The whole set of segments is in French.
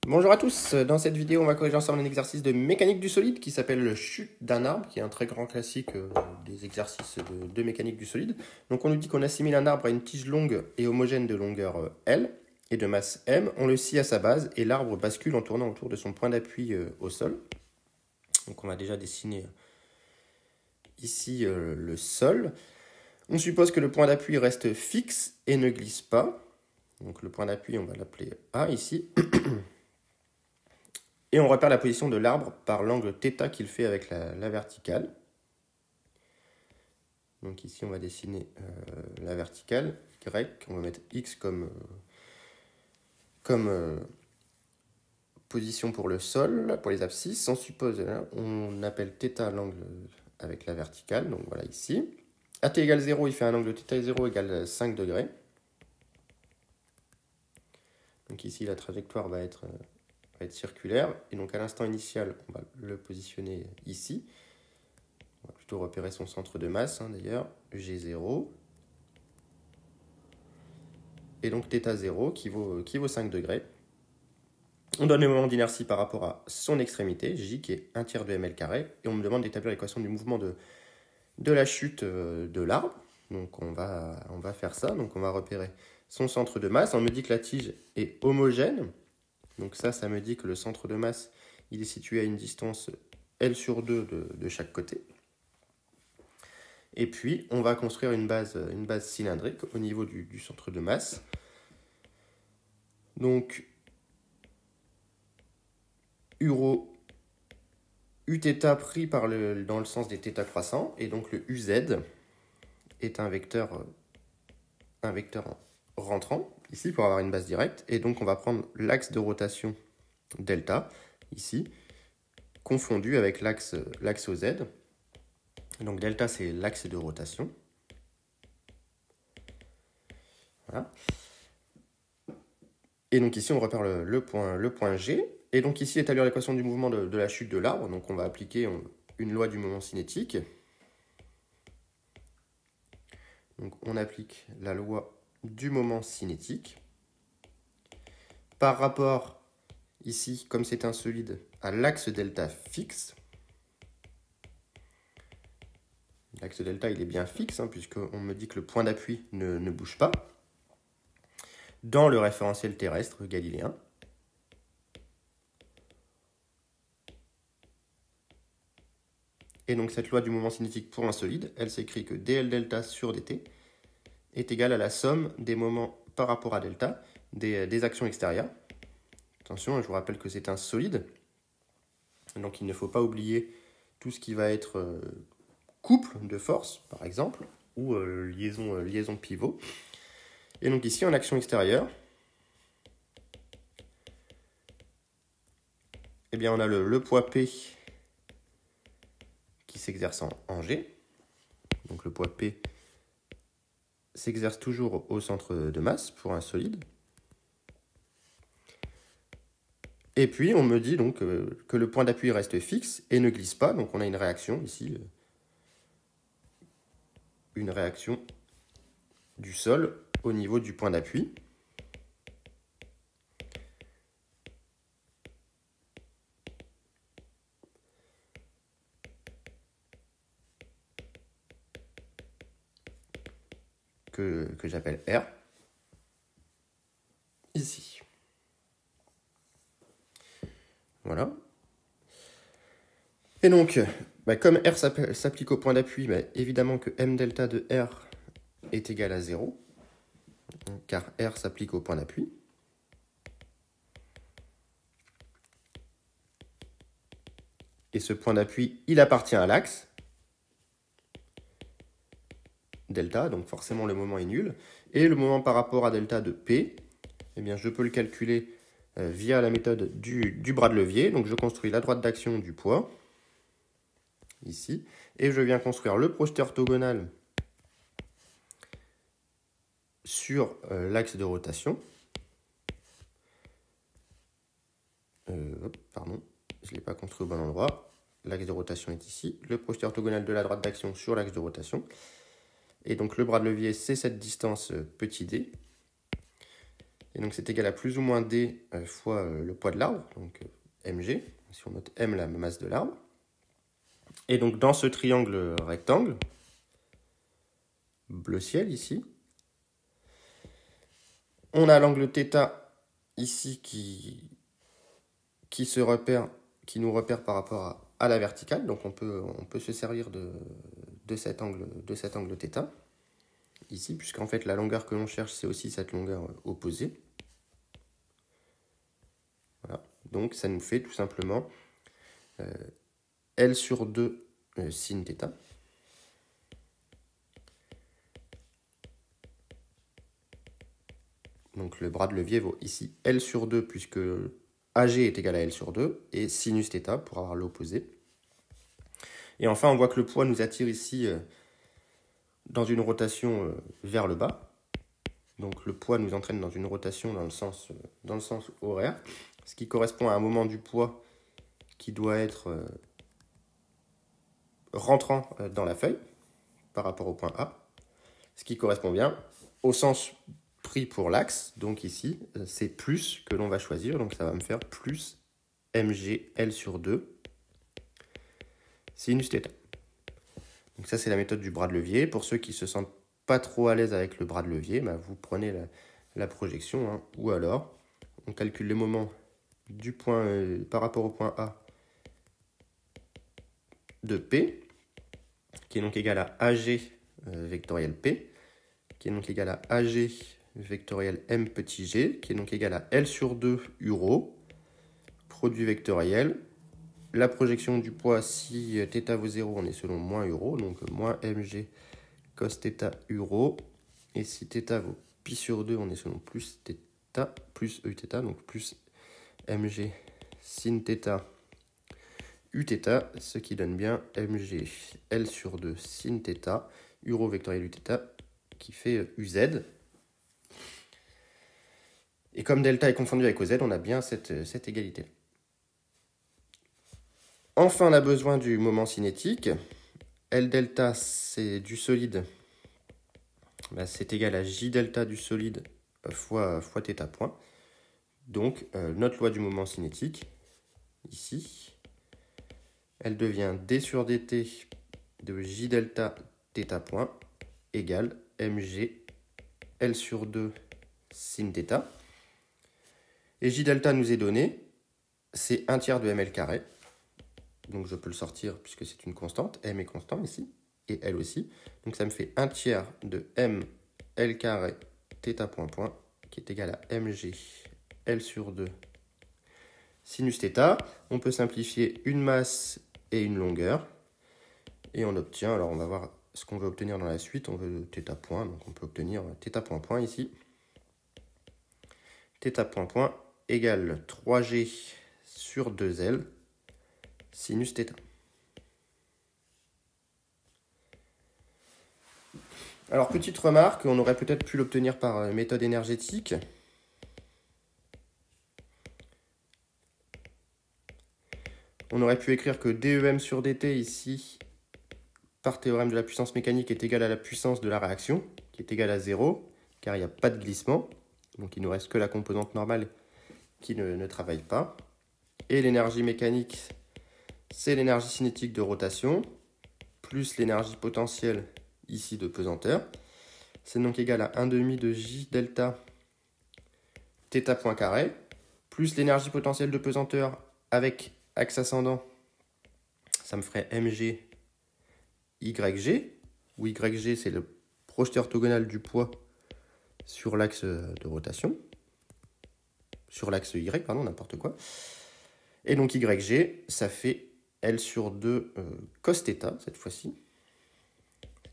Bonjour à tous, dans cette vidéo on va corriger ensemble un exercice de mécanique du solide qui s'appelle le chute d'un arbre, qui est un très grand classique des exercices de mécanique du solide. Donc on nous dit qu'on assimile un arbre à une tige longue et homogène de longueur L et de masse M, on le scie à sa base et l'arbre bascule en tournant autour de son point d'appui au sol. Donc on va déjà dessiner ici le sol. On suppose que le point d'appui reste fixe et ne glisse pas. Donc le point d'appui on va l'appeler A ici. Et on repère la position de l'arbre par l'angle θ qu'il fait avec la verticale. Donc ici, on va dessiner la verticale, Y. On va mettre X comme position pour le sol, pour les abscisses. On suppose, là, on appelle θ l'angle avec la verticale. Donc voilà ici. AT égale 0, il fait un angle θ 0 égale 5 degrés. Donc ici, la trajectoire va être circulaire. Et donc à l'instant initial, on va le positionner ici. On va plutôt repérer son centre de masse, d'ailleurs, G0. Et donc θ0 qui vaut 5 degrés. On donne le moment d'inertie par rapport à son extrémité, J, qui est 1 tiers de ml carré. Et on me demande d'établir l'équation du mouvement de la chute de l'arbre. Donc on va faire ça. Donc on va repérer son centre de masse. On me dit que la tige est homogène. Donc ça me dit que le centre de masse, il est situé à une distance L sur 2 de chaque côté. Et puis, on va construire une base cylindrique au niveau du centre de masse. Donc, Uθ pris dans le sens des θ croissants. Et donc, le Uz est un vecteur rentrant, ici, pour avoir une base directe. Et donc, on va prendre l'axe de rotation delta, ici, confondu avec l'axe OZ. Donc, delta, c'est l'axe de rotation. Voilà. Et donc ici, on repère le point G. Et donc ici, établir l'équation du mouvement de la chute de l'arbre. Donc on va appliquer une loi du moment cinétique. Donc on applique la loi du moment cinétique. Par rapport, ici, comme c'est un solide, à l'axe delta fixe. L'axe delta, il est bien fixe, puisqu'on me dit que le point d'appui ne bouge pas. Dans le référentiel terrestre galiléen. Et donc cette loi du moment cinétique pour un solide, elle s'écrit que dl delta sur dt est égale à la somme des moments par rapport à delta des actions extérieures. Attention, je vous rappelle que c'est un solide, donc il ne faut pas oublier tout ce qui va être couple de force, par exemple, ou liaison pivot. Et donc ici, en action extérieure, eh bien, on a le poids P qui s'exerce en G. Donc le poids P s'exerce toujours au centre de masse pour un solide. Et puis on me dit donc que le point d'appui reste fixe et ne glisse pas. Donc on a une réaction ici, une réaction du sol au niveau du point d'appui. Que j'appelle R, ici. Voilà. Et donc, comme R s'applique au point d'appui, évidemment que M delta de R est égal à 0, car R s'applique au point d'appui. Et ce point d'appui, il appartient à l'axe delta, donc forcément le moment est nul. Et le moment par rapport à delta de P, eh bien, je peux le calculer via la méthode du bras de levier. Donc je construis la droite d'action du poids, ici, et je viens construire le projeté orthogonal sur l'axe de rotation. Pardon, je ne l'ai pas construit au bon endroit. L'axe de rotation est ici. Le projeté orthogonal de la droite d'action sur l'axe de rotation. Et donc le bras de levier, c'est cette distance petit d. Et donc c'est égal à plus ou moins D fois le poids de l'arbre, donc mg, si on note m la masse de l'arbre. Et donc dans ce triangle rectangle, bleu ciel ici, on a l'angle θ ici qui nous repère par rapport à la verticale. Donc on peut se servir de cet angle θ ici, puisqu'en fait la longueur que l'on cherche, c'est aussi cette longueur opposée. Voilà. Donc ça nous fait tout simplement L sur 2 sin θ. Donc le bras de levier vaut ici L sur 2, puisque AG est égal à L sur 2, et sinus θ pour avoir l'opposé. Et enfin, on voit que le poids nous attire ici dans une rotation vers le bas. Donc le poids nous entraîne dans une rotation dans le sens horaire, ce qui correspond à un moment du poids qui doit être rentrant dans la feuille par rapport au point A, ce qui correspond bien au sens pris pour l'axe. Donc ici, c'est plus que l'on va choisir, donc ça va me faire plus mg L sur 2 sinus θ. Donc ça, c'est la méthode du bras de levier. Pour ceux qui ne se sentent pas trop à l'aise avec le bras de levier, bah, vous prenez la projection, hein, ou alors on calcule les moments du point par rapport au point A de P, qui est donc égal à AG vectoriel P, qui est donc égal à AG vectoriel M petit g, qui est donc égal à L sur 2 URO, produit vectoriel. La projection du poids, si θ vaut 0, on est selon moins URO, donc moins mg cos θ URO. Et si θ vaut pi sur 2, on est selon plus θ, plus uθ, donc plus mg sin θ uθ, ce qui donne bien mg L sur 2 sin θ, URO vectoriel uθ, qui fait uz. Et comme delta est confondu avec OZ, on a bien cette égalité. Enfin, on a besoin du moment cinétique. L delta, c'est du solide. Ben, c'est égal à J delta du solide fois θ point. Donc, notre loi du moment cinétique, ici, elle devient d sur dt de J delta θ point égale mg L sur 2 sin θ. Et J delta nous est donné, c'est 1/3 de ml carré. Donc je peux le sortir puisque c'est une constante. M est constant ici, et L aussi. Donc ça me fait 1/3 de m L carré θ point point, qui est égal à mg L sur 2 sinus θ. On peut simplifier une masse et une longueur. Et on obtient, alors on va voir ce qu'on veut obtenir dans la suite. On veut θ point, donc on peut obtenir θ point point ici. θ point point égale 3g sur 2L sinus θ. Alors, petite remarque, on aurait peut-être pu l'obtenir par méthode énergétique. On aurait pu écrire que dEm sur dt ici, par théorème de la puissance mécanique, est égal à la puissance de la réaction, qui est égale à 0, car il n'y a pas de glissement. Donc il ne nous reste que la composante normale qui ne travaille pas. Et l'énergie mécanique, c'est l'énergie cinétique de rotation, plus l'énergie potentielle ici de pesanteur. C'est donc égal à 1/2 de J delta θ point carré, plus l'énergie potentielle de pesanteur avec axe ascendant, ça me ferait mg YG, où YG c'est le projeté orthogonal du poids sur l'axe de rotation, sur l'axe Y, pardon, n'importe quoi. Et donc YG, ça fait L sur 2 cos θ, cette fois-ci.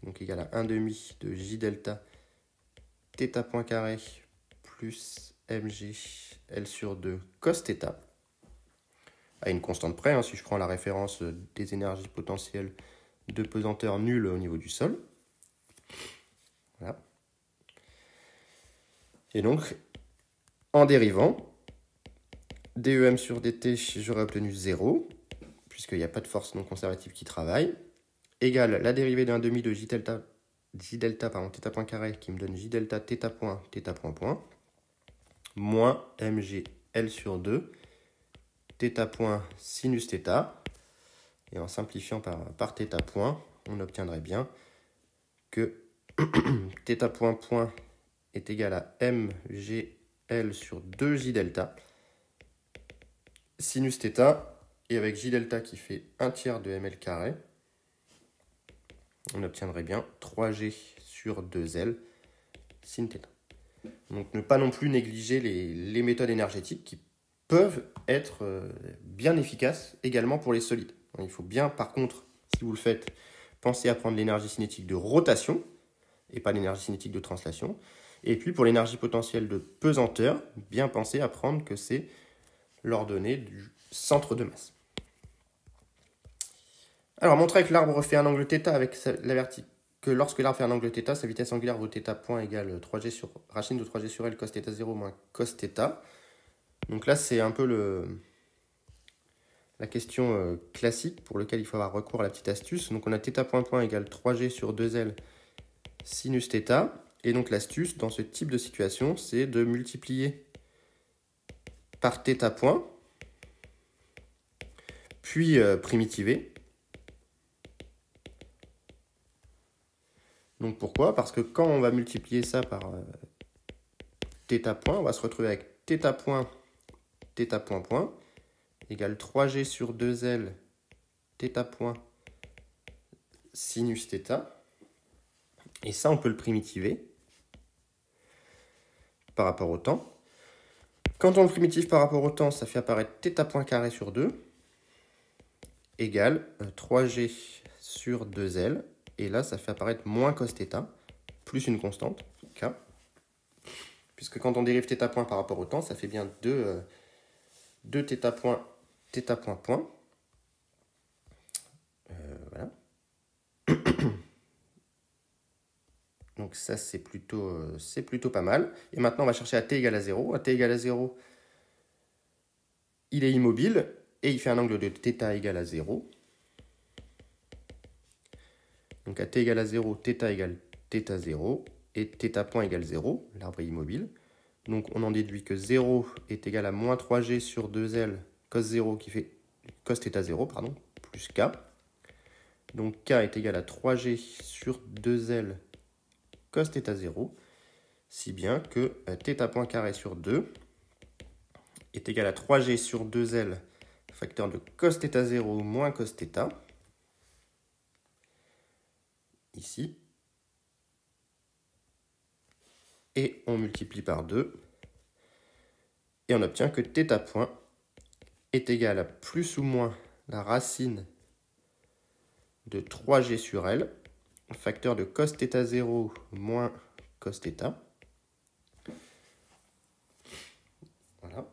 Donc égal à 1/2 de J delta θ point carré plus mg L sur 2 cos θ. À une constante près, hein, si je prends la référence des énergies potentielles de pesanteur nulles au niveau du sol. Voilà. Et donc, en dérivant, dEm sur dt, j'aurais obtenu 0, puisqu'il n'y a pas de force non conservative qui travaille, égale la dérivée de 1/2 de J delta θ point carré, qui me donne J delta θ point point. moins mgl sur 2, θ point sinus θ. Et en simplifiant par θ point, on obtiendrait bien que θ point point est égal à mgl sur 2j delta sinus θ, et avec j delta qui fait 1/3 de ml carré, on obtiendrait bien 3g sur 2l sin θ. Donc ne pas non plus négliger les méthodes énergétiques qui peuvent être bien efficaces également pour les solides. Il faut bien, par contre, si vous le faites, penser à prendre l'énergie cinétique de rotation et pas l'énergie cinétique de translation. Et puis pour l'énergie potentielle de pesanteur, bien penser à prendre que c'est l'ordonnée du centre de masse. Alors, montrer que l'arbre fait un angle θ avec la verticale, que lorsque l'arbre fait un angle θ, sa vitesse angulaire vaut θ point égale 3g sur racine de 3g sur L cos θ0 moins cos θ. Donc là, c'est un peu la question classique pour laquelle il faut avoir recours à la petite astuce. Donc on a θ point point égale 3g sur 2L sinus θ. Et donc l'astuce dans ce type de situation, c'est de multiplier par θ point, puis primitiver. Donc pourquoi? Parce que quand on va multiplier ça par θ point, on va se retrouver avec θ point point égale 3g sur 2L θ point sinus θ. Et ça, on peut le primitiver par rapport au temps. Quand on le primitive par rapport au temps, ça fait apparaître θ point carré sur 2 égale 3g sur 2L. Et là, ça fait apparaître moins cos θ, plus une constante, k. Puisque quand on dérive θ point par rapport au temps, ça fait bien 2 θ point point. Voilà. Donc ça, c'est plutôt pas mal. Et maintenant, on va chercher à t égale à 0. À t égale à 0, il est immobile et il fait un angle de θ égale à 0. Donc à t égale à 0, θ égale θ0 et θ point égale 0. L'arbre est immobile. Donc on en déduit que 0 est égal à moins 3g sur 2L cos 0 qui fait cos θ0, pardon, plus k. Donc k est égal à 3g sur 2L cos θ0, si bien que θ point carré sur 2 est égal à 3g sur 2L facteur de cos θ0 moins cos θ, ici, et on multiplie par 2, et on obtient que θ point est égal à plus ou moins la racine de 3g sur L, facteur de cos θ0 moins cos θ. Voilà.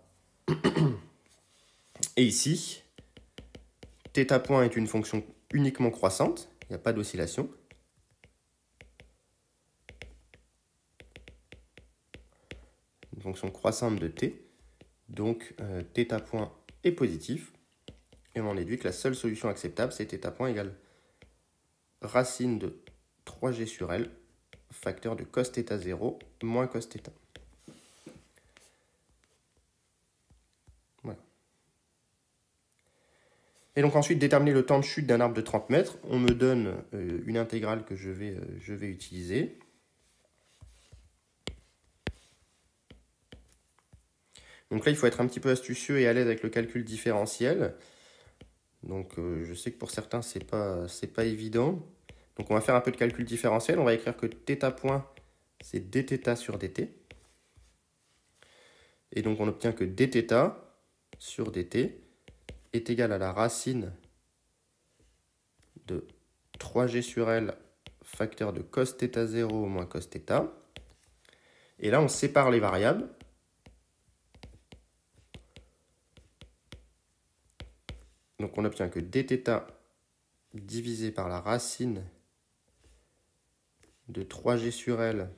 Et ici, θ point est une fonction uniquement croissante, il n'y a pas d'oscillation. Une fonction croissante de t, donc θ point est positif, et on en déduit que la seule solution acceptable, c'est θ point égale racine de 3g sur L, facteur de cos θ0 moins cos θ. Voilà. Et donc ensuite, déterminer le temps de chute d'un arbre de 30 mètres. On me donne une intégrale que je vais utiliser. Donc là, il faut être un petit peu astucieux et à l'aise avec le calcul différentiel. Donc je sais que pour certains, c'est pas évident. Donc on va faire un peu de calcul différentiel. On va écrire que θ point, c'est dθ sur dt. Et donc on obtient que dθ sur dt est égal à la racine de 3g sur L facteur de cos θ0 moins cos θ. Et là, on sépare les variables. Donc on obtient que dθ divisé par la racine de 3g sur L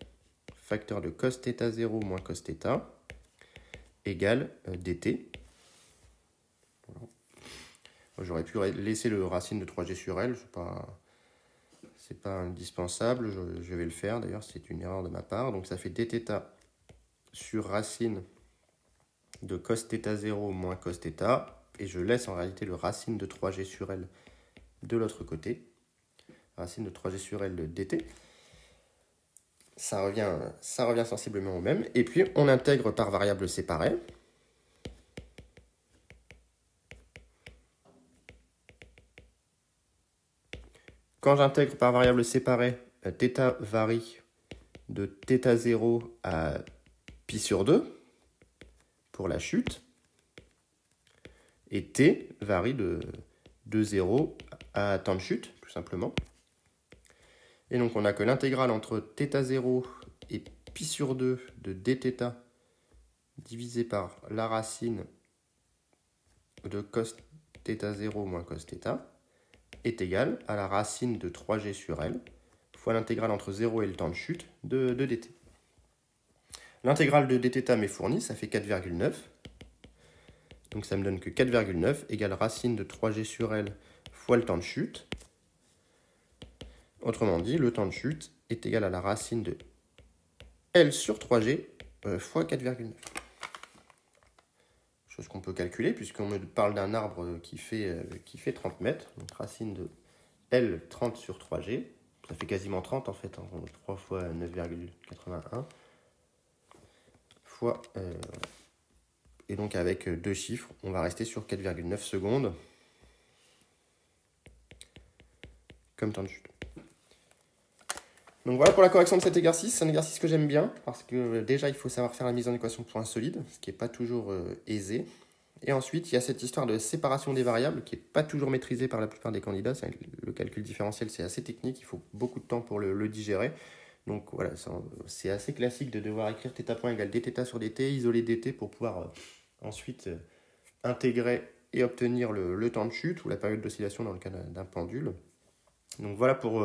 facteur de cos θ0 moins cos θ égale dt. Voilà. J'aurais pu laisser le racine de 3g sur L, c'est pas indispensable, je vais le faire, d'ailleurs c'est une erreur de ma part. Donc ça fait dθ sur racine de cos θ0 moins cos θ, et je laisse en réalité le racine de 3g sur L de l'autre côté. Racine de 3g sur L de dt. Ça revient sensiblement au même. Et puis, on intègre par variable séparée. Quand j'intègre par variable séparée, θ varie de θ0 à pi sur 2 pour la chute. Et t varie de 0 à temps de chute, tout simplement. Et donc, on a que l'intégrale entre θ0 et pi sur 2 de dθ divisé par la racine de cos θ0 moins cos θ est égale à la racine de 3g sur L fois l'intégrale entre 0 et le temps de chute de dt. L'intégrale de dθ m'est fournie, ça fait 4,9. Donc ça me donne que 4,9 égale racine de 3g sur L fois le temps de chute. Autrement dit, le temps de chute est égal à la racine de L sur 3G fois 4,9. Chose qu'on peut calculer puisqu'on me parle d'un arbre qui fait 30 mètres. Donc racine de L 30 sur 3G. Ça fait quasiment 30 en fait. 3 fois 9,81 fois... et donc avec deux chiffres, on va rester sur 4,9 secondes comme temps de chute. Donc voilà pour la correction de cet exercice. C'est un exercice que j'aime bien parce que déjà il faut savoir faire la mise en équation de points solides, ce qui n'est pas toujours aisé. Et ensuite il y a cette histoire de séparation des variables qui n'est pas toujours maîtrisée par la plupart des candidats. Le calcul différentiel c'est assez technique, il faut beaucoup de temps pour le digérer. Donc voilà, c'est assez classique de devoir écrire θ point égale dθ sur dt, isoler dt pour pouvoir ensuite intégrer et obtenir le temps de chute ou la période d'oscillation dans le cas d'un pendule. Donc voilà pour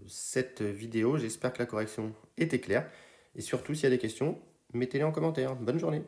cette vidéo, j'espère que la correction était claire. Et surtout, s'il y a des questions, mettez-les en commentaire. Bonne journée!